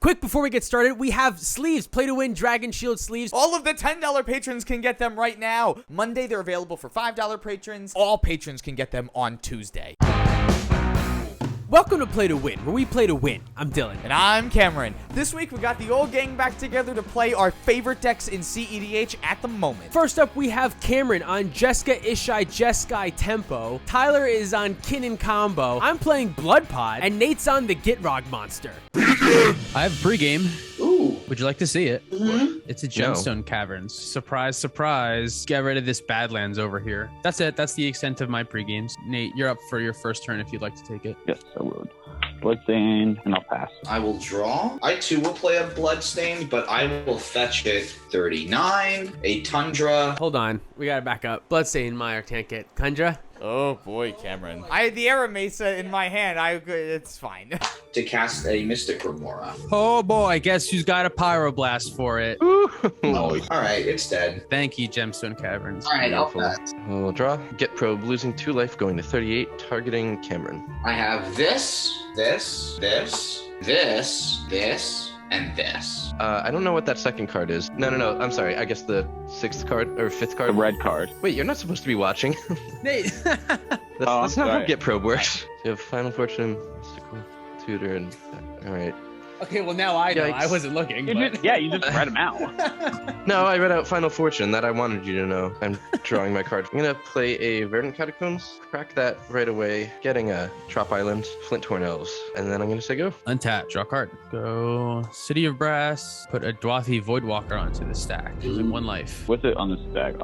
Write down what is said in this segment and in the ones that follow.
Quick, before we get started, we have sleeves. Play to win Dragon Shield sleeves. All of the $10 patrons can get them right now. Monday, they're available for $5 patrons. All patrons can get them on Tuesday. Welcome to Play to Win, where we play to win. I'm Dylan. And I'm Cameron. This week, we got the old gang back together to play our favorite decks in cEDH at the moment. First up, we have Cameron on Jeska, Ishai-Tymna tempo. Tyler is on Kinnan combo. I'm playing Blood Pod, and Nate's on the Gitrog monster. I have pregame. Ooh. Would you like to see it? Mm-hmm. It's a gemstone caverns. Surprise, surprise. Get rid of this Badlands over here. That's it. That's the extent of my pregames. Nate, you're up for your first turn if you'd like to take it. Yes, I would. Bloodstained, and I'll pass. I will draw. I too will play a Bloodstained, but I will fetch it 39, a Tundra. Hold on, we gotta back up. Bloodstained, Meyer, Tankit, Tundra. Oh boy, Cameron. I had the Era Mesa in my hand. It's fine. To cast a Mystic Remora. Oh boy, guess who's got a Pyroblast for it? Oh, all right, it's dead. Thank you, Gemstone Caverns. All right, I'll pass. We'll draw. Get probe, losing 2 life, going to 38, targeting Cameron. I have this, and this. I don't know what that second card is. No, I'm sorry. I guess the 6th card or 5th card. The red card. Wait, you're not supposed to be watching. Nate. That's not how Get Probe works. You have Final Fortune, Mystical Tutor, and all right. Okay, well now I know. Yikes. I wasn't looking. You But... just read them out. No, I read out Final Fortune. That I wanted you to know. I'm drawing my card. I'm gonna play a Verdant Catacombs. Crack that right away. Getting a Trop Island, Flinthorn Elves, and then I'm gonna say go. Untap, draw a card. Go City of Brass. Put a Dwathi Voidwalker onto the stack. Losing 1 life. What's it on the stack?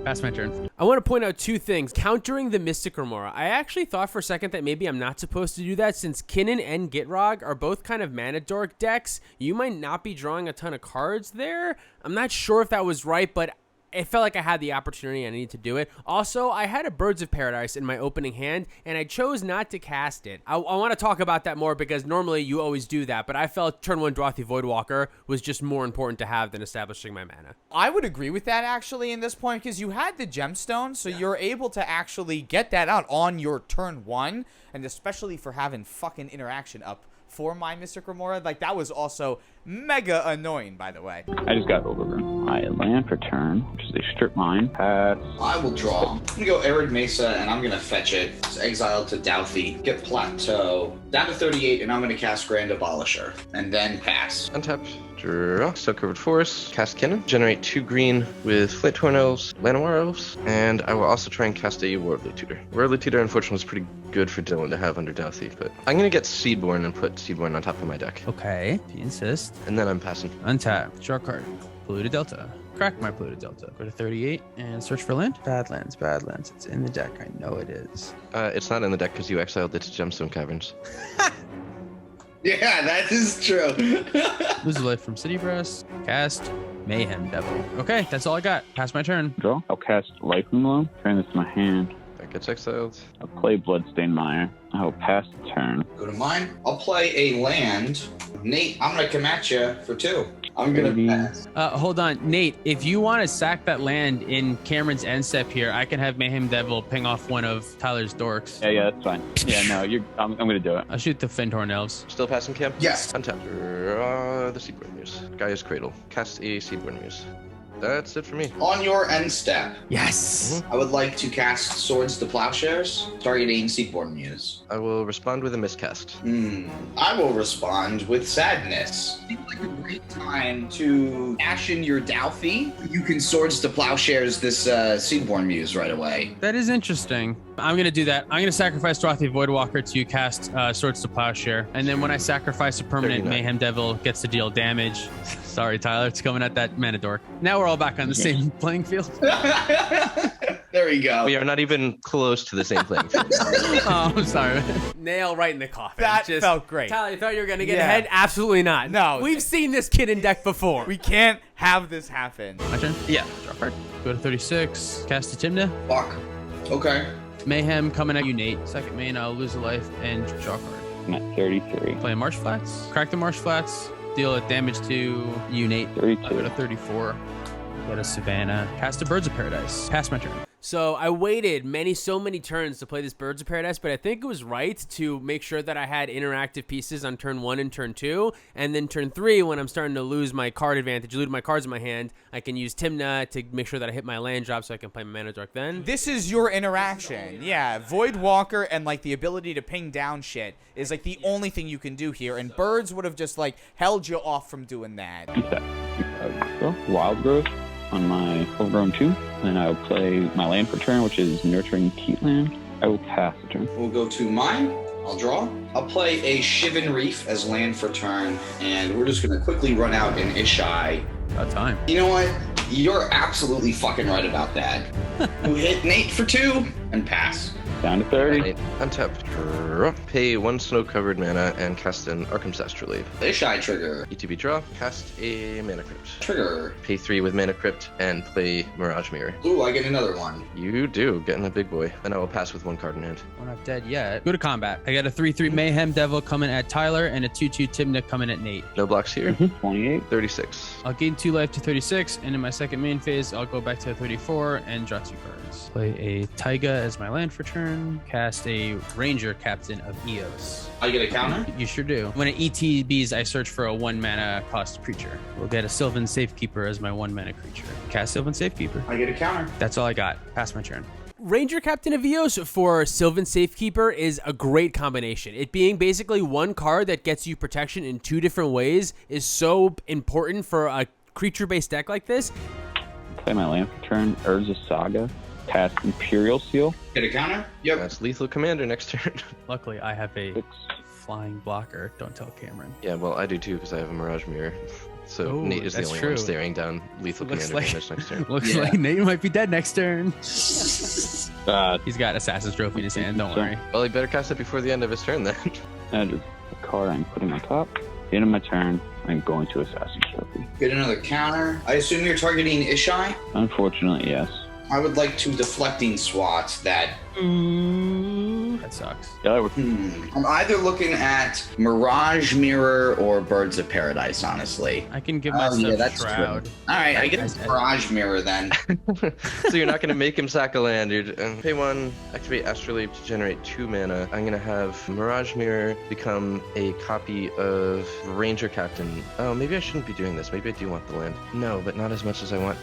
Pass my turn. I want to point out 2 things. Countering the Mystic Remora. I actually thought for a second that maybe I'm not supposed to do that since Kinnan and Gitrog are both kind of mana dork decks. You might not be drawing a ton of cards there. I'm not sure if that was right, but it felt like I had the opportunity and I needed to do it. Also, I had a Birds of Paradise in my opening hand, and I chose not to cast it. I want to talk about that more because normally you always do that, but I felt turn 1 Dwathi Voidwalker was just more important to have than establishing my mana. I would agree with that actually in this point because you had the gemstone, so you're able to actually get that out on your turn 1, and especially for having fucking interaction up for my Mystic Remora. Like, that was also mega annoying, by the way. I just got over them. I land for turn, which is a strip mine. Pass. I will draw. I'm gonna go Arid Mesa, and I'm gonna fetch it. It's exiled to Douthie. Get Plateau. Down to 38, and I'm gonna cast Grand Abolisher. And then pass. Untap, draw, Snow Covered Forest, cast Kinnan, generate 2 green with Flinthorn Elves, Llanowar Elves, and I will also try and cast a Worldly Tutor. Worldly Tutor, unfortunately, was pretty good for Dylan to have under Douthie, but I'm gonna get Seedborn and put Seedborn on top of my deck. Okay, if you insist. And then I'm passing. Untap, draw a card. Polluted Delta. Crack my Polluted Delta. Go to 38 and search for land. Badlands. It's in the deck. I know it is. It's not in the deck because you exiled it to Gemstone Caverns. Yeah, that is true. Lose a life from City Brass. Cast Mayhem Devil. Okay, that's all I got. Pass my turn. Draw. I'll cast Life Loom. Turn this to my hand. That gets exiled. I'll play Bloodstained Mire. I will pass the turn. Go to mine. I'll play a land. Nate, I'm gonna come at you for 2. I'm gonna pass. Hold on, Nate. If you want to sack that land in Cameron's end step here, I can have Mayhem Devil ping off one of Tyler's dorks. Yeah, that's fine. Yeah, no, I'm gonna do it. I'll shoot the Flinthorn Elves. Still passing, Cam? Yes. Untap, draw the Seedborn Muse. Gaia's Cradle. Cast a Seedborn Muse. That's it for me. On your end step, Yes. I would like to cast Swords to Plowshares, targeting Seedborn Muse. I will respond with a miscast. I will respond with Sadness. Seems like a great time to cash in your Douthie. You can Swords to Plowshares this Seedborn Muse right away. That is interesting. I'm going to do that. I'm going to sacrifice Dwathi Voidwalker to cast Swords to Plowshare. And then when I sacrifice a permanent, 39. Mayhem Devil gets to deal damage. Sorry, Tyler. It's coming at that mana dork. Now we're all back on the same playing field. There you go. We are not even close to the same playing field. Oh, I'm sorry. Nail right in the coffin. That felt great. Tyler, you thought you were going to get Yeah. ahead? Absolutely not. No. We've seen this kid in deck before. We can't have this happen. My turn? Yeah. Draw a card. Go to 36. Cast a Tymna. Fuck. Okay. Mayhem coming at you, Nate. Second main, I'll lose a life and draw a card. I'm at 33. Play Marsh Flats. Crack the Marsh Flats. Deal a damage to you, Nate. 32. I go to 34. Go to Savannah. Cast a Birds of Paradise. Pass my turn. So I waited so many turns to play this Birds of Paradise, but I think it was right to make sure that I had interactive pieces on turn 1 and turn 2, and then turn 3, when I'm starting to lose my card advantage, lose my cards in my hand, I can use Tymna to make sure that I hit my land drop so I can play my Mana Dark then. This is your interaction. Yeah, Void Walker and, like, the ability to ping down shit is, like, the only thing you can do here, and Birds would have just, like, held you off from doing that. Wild Growth on my Overgrown 2. Then I'll play my land for turn, which is Nurturing Peatland. I will pass the turn. We'll go to mine. I'll draw. I'll play a Shivan Reef as land for turn, and we're just going to quickly run out an Ishai. About time. You know what? You're absolutely fucking right about that. You hit Nate for 2 and pass. Down to 30. Right, untap, draw, pay 1 snow-covered mana, and cast an Arkham's Astrolabe. Ishai trigger. ETB draw, cast a Mana Crypt. Trigger. Pay 3 with Mana Crypt, and play Mirage Mirror. Ooh, I get another one. You do, getting a big boy. And I will pass with 1 card in hand. We're not dead yet. Go to combat. I got a 3/3 Mayhem Devil coming at Tyler and a 2/2 Tymna coming at Nate. No blocks here. 28. 36. I'll gain 2 life to 36, and in my second main phase, I'll go back to 34 and draw 2 cards. Play a Taiga as my land for turn. Cast a Ranger Captain of Eos. I get a counter. You sure do. When it ETBs, I search for a 1 mana cost creature. We'll get a Sylvan Safekeeper as my 1 mana creature. Cast Sylvan Safekeeper. I get a counter. That's all I got. Pass my turn. Ranger Captain of Eos for Sylvan Safekeeper is a great combination. It being basically 1 card that gets you protection in 2 different ways is so important for a creature-based deck like this. Play my land for turn. Urza Saga. Cast Imperial Seal. Get a counter. Yep. That's Lethal Commander next turn. Luckily, I have a 6. flying blocker. Don't tell Cameron. Yeah, well, I do too, because I have a Mirage Mirror. So Oh, Nate is the that's only true. one staring down Lethal Looks Commander like- damage next turn. Looks Yeah. like Nate might be dead next turn. He's got Assassin's Trophy in his hand. Don't worry. Well, he better cast it before the end of his turn then. That is a card I'm putting on top. The end of my turn, I'm going to Assassin's Trophy. Get another counter. I assume you're targeting Ishai. Unfortunately, yes. I would like to deflecting swat that. That sucks. Yeah, that works. I'm either looking at Mirage Mirror or Birds of Paradise, honestly. I can give Oh, myself yeah, that's Shroud. true. All right, I get I- a Mirage Mirror then. So you're not going to make him sack a land. You're pay 1, activate Astrolabe to generate 2 mana. I'm going to have Mirage Mirror become a copy of Ranger Captain. Oh, maybe I shouldn't be doing this. Maybe I do want the land. No, but not as much as I want.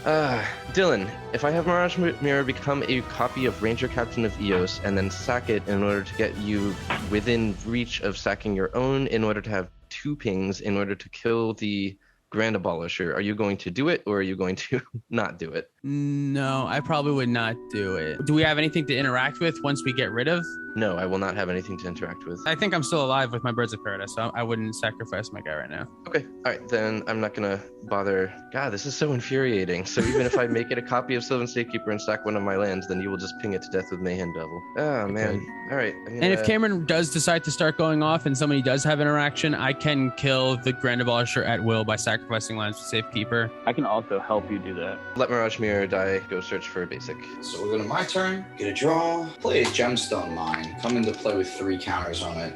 Dylan, if I have Mirage Mirror become a copy of Ranger Captain of Eos and then sack it in order to get you within reach of sacking your own in order to have 2 pings in order to kill the Grand Abolisher, are you going to do it or are you going to not do it? No, I probably would not do it. Do we have anything to interact with once we get rid of? No, I will not have anything to interact with. I think I'm still alive with my Birds of Paradise, so I wouldn't sacrifice my guy right now. Okay, all right, then I'm not gonna bother. God, this is so infuriating. So even if I make it a copy of Sylvan Safekeeper and sack one of my lands, then you will just ping it to death with Mayhem Devil. Oh, man. All right. And if Cameron does decide to start going off and somebody does have interaction, I can kill the Grand Abolisher at will by sacrificing lands to Safekeeper. I can also help you do that. Let Mirage Mirror die, go search for a basic. So we're going to my turn, get a draw, play a Gemstone Mine, come into play with 3 counters on it.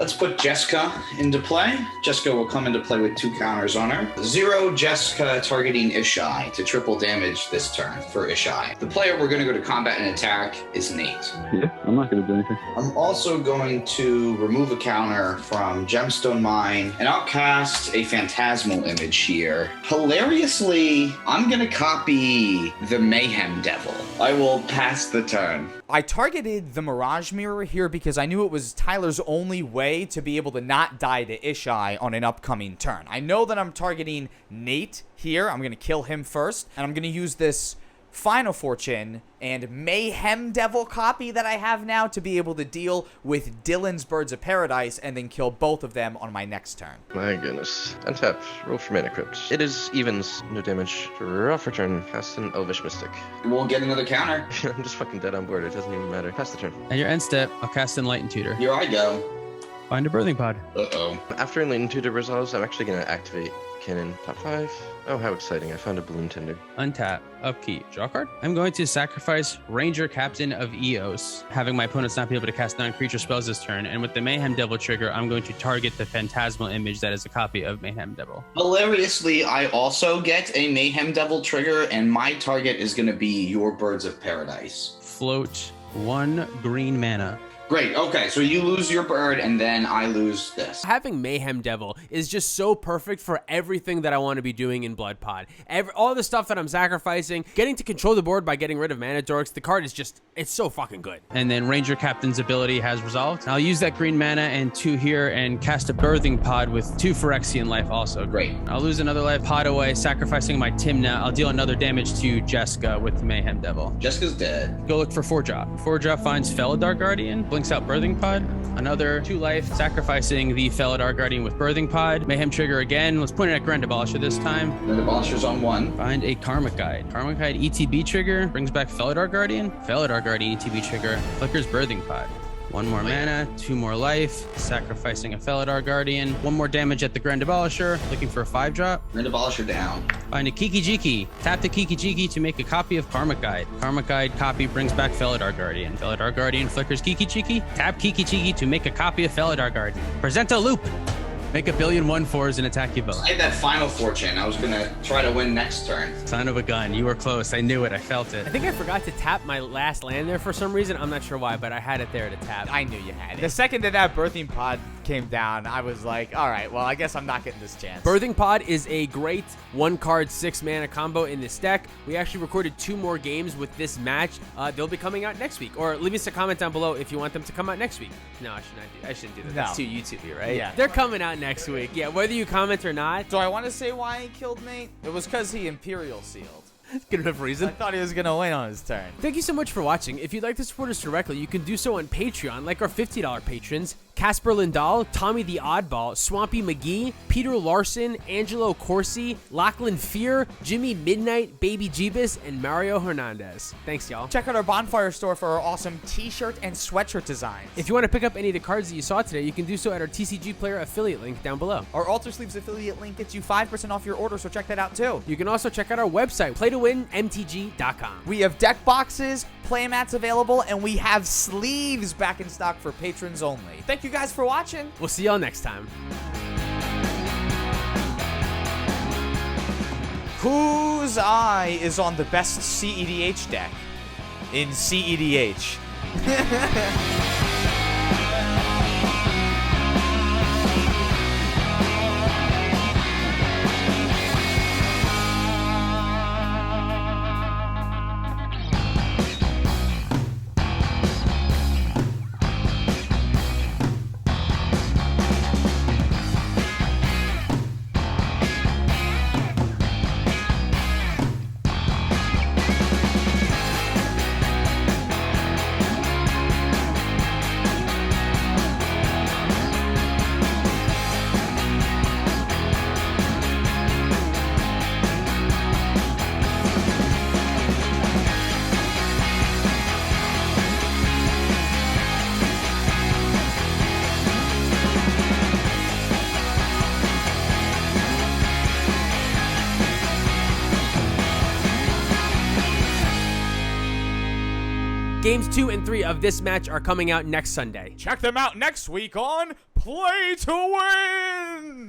Let's put Jeska into play. Jeska will come into play with 2 counters on her. 0 Jeska targeting Ishai to triple damage this turn for Ishai. The player we're going to go to combat and attack is Nate. Yeah, I'm not going to do anything. I'm also going to remove a counter from Gemstone Mine, and I'll cast a Phantasmal Image here. Hilariously, I'm going to copy the Mayhem Devil. I will pass the turn. I targeted the Mirage Mirror here because I knew it was Tyler's only way to be able to not die to Ishai on an upcoming turn. I know that I'm targeting Nate here. I'm going to kill him first, and I'm going to use this Final Fortune and Mayhem Devil copy that I have now to be able to deal with Dylan's Birds of Paradise and then kill both of them on my next turn. My goodness. Untap, roll for Mana Crypt. It is evens, no damage. Draw for turn, cast an Elvish Mystic. We'll get another counter. I'm just fucking dead on board, it doesn't even matter. Pass the turn. At your end step, I'll cast Enlighten Tutor. Here I go. Find a birthing pod. Uh-oh. After Enlightened Tutor resolves, I'm actually going to activate Kinnan. Top 5. Oh, how exciting. I found a Bloom Tinder. Untap, upkeep, draw card. I'm going to sacrifice Ranger Captain of Eos, having my opponents not be able to cast non-creature spells this turn. And with the Mayhem Devil trigger, I'm going to target the phantasmal image that is a copy of Mayhem Devil. Hilariously, I also get a Mayhem Devil trigger, and my target is going to be your Birds of Paradise. Float 1 green mana. Great. Okay, so you lose your bird, and then I lose this. Having Mayhem Devil is just so perfect for everything that I want to be doing in Blood Pod. All the stuff that I'm sacrificing, getting to control the board by getting rid of mana dorks, the card is just, it's so fucking good. And then Ranger Captain's ability has resolved. I'll use that green mana and 2 here and cast a birthing pod with 2 Phyrexian life also. Great. I'll lose another life pod away, sacrificing my Tymna. I'll deal another damage to Jeska with Mayhem Devil. Jeska's dead. Go look for 4-drop. 4-drop finds Felidar Guardian, blinks out Birthing Pod. Another 2 life, sacrificing the Felidar Guardian with Birthing Pod. Mayhem trigger again. Let's point it at Grand Abolisher this time. Grand Abolisher's on 1. Find a Karmic Guide. Karmic Guide ETB trigger, brings back Felidar Guardian. Felidar Guardian ETB trigger, flickers Birthing Pod. 1 more mana, 2 more life, sacrificing a Felidar Guardian. 1 more damage at the Grand Abolisher, looking for a 5-drop. Grand Abolisher down. Find a Kiki-Jiki. Tap the Kiki-Jiki to make a copy of Karmic Guide. Karmic Guide copy brings back Felidar Guardian. Felidar Guardian flickers Kiki-Jiki. Tap Kiki-Jiki to make a copy of Felidar Guardian. Present a loop. Make a 1,000,000,000 and attack you both. I had that final fortune. I was going to try to win next turn. Son of a gun. You were close. I knew it. I felt it. I think I forgot to tap my last land there for some reason. I'm not sure why, but I had it there to tap. I knew you had it. The second that birthing pod came down, I was like, all right, well, I guess I'm not getting this chance. Birthing Pod is a great 1-card, 6-mana combo in this deck. We actually recorded 2 more games with this match. They'll be coming out next week. Or leave us a comment down below if you want them to come out next week. No, I shouldn't do that. No. That's too YouTube-y, right? Yeah. They're coming out next week. Yeah, whether you comment or not. So I want to say why he killed Nate. It was because he Imperial sealed. Good enough reason. I thought he was going to win on his turn. Thank you so much for watching. If you'd like to support us directly, you can do so on Patreon, like our $50 patrons, Casper Lindahl, Tommy the Oddball, Swampy McGee, Peter Larson, Angelo Corsi, Lachlan Fear, Jimmy Midnight, Baby Jeebus, and Mario Hernandez. Thanks, y'all. Check out our Bonfire store for our awesome t-shirt and sweatshirt designs. If you want to pick up any of the cards that you saw today, you can do so at our TCG Player affiliate link down below. Our Alter Sleeves affiliate link gets you 5% off your order, so check that out too. You can also check out our website, playtowinmtg.com. We have deck boxes, playmats available, and we have sleeves back in stock for patrons only. Thank you guys for watching. We'll see y'all next time. Whose eye is on the best cEDH deck in cEDH? Games 2 and 3 of this match are coming out next Sunday. Check them out next week on Play to Win!